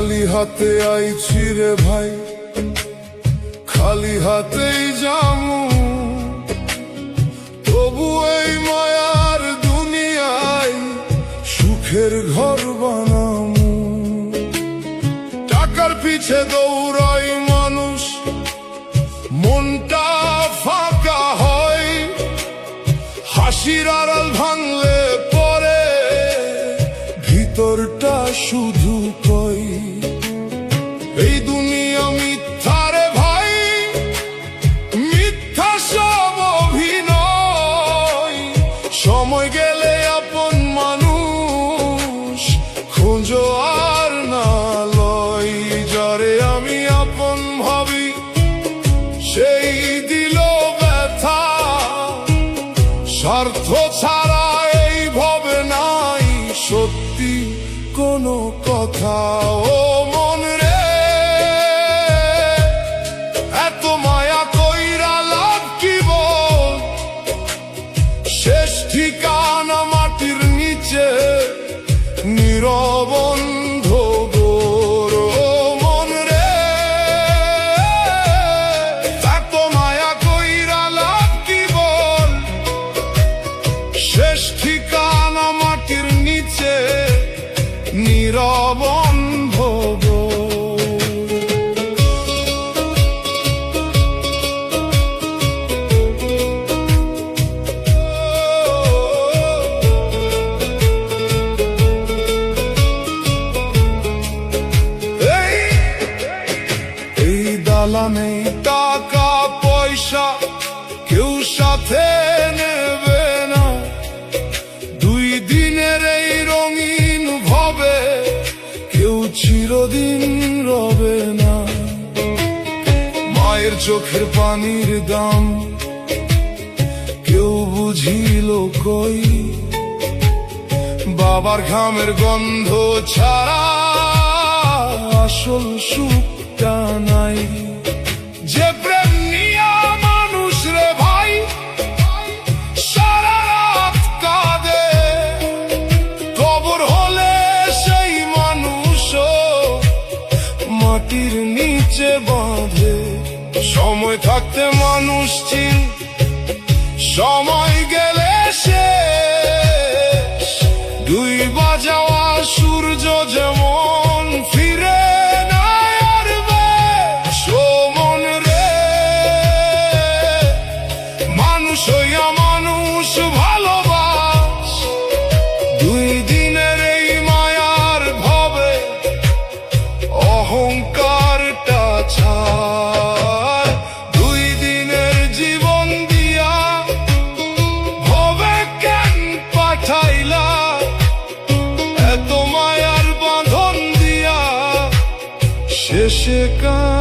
খালি হাতে আইছি রে ভাই, খালি হাতেই যামু। তবু এই মায়ার দুনিয়ায় সুখের ঘর বানামু। টাকার পিছে দৌড়াই মানুষ, মনটা ফাঁকা হয়। হাসির আড়াল ভাঙলে পরে ভিতরটা শুধু কই, এই দুনিয়া মিথ্যা রে ভাই, মিথ্যা সব অভিনয়। সময় গেলে আপন মানুষ খোঁজো আর না লয়। যারে আমি আপন ভাবি সেই দিল ব্যথা, স্বার্থ ছাড়া এই ভবে নাই সত্যি কোনো কথা। ও মন রে, এত মায়া কইরা লাভ কি বল? শেষ ঠিকানা মাটির নিচে নীরব অন্ধকার। ও মন রে, এত মায়া কইরা লাভ কি বল? শেষ ঠিকানা মাটির নিচে নীরব অন্ধকার। এই দালানে টাকা পয়সা কেউ সাথে নেবে না। দুই দিনের এই রঙিন ভবে কেউ চিরদিন রবে না। মায়ের চোখের পানির দাম কেউ বুঝিল কই? বাবার ঘামের গন্ধ ছাড়া আসল সুখটা নাই। যে প্রেম নিয়া মানুষ রে ভাই সারা রাত কাঁদে, কবর হলে সেই মানুষও মাটির নিচে বাঁধে। সময় থাকতে মানুষ চিন, সময় গেলে শেষ। দুই বাজাওয়া সূর্য যেমন ফিরে না আসবে। ও মন রে, মানুষ হইয়া মানুষ ভালোবাস। দুই দিনের এই মায়ার ভবে অহংকারটা ছাড়। দুই দিনের জীবন দিয়া ভবে কেন পাঠাইলা? এত মায়ার বাঁধন দিয়া শেষে কার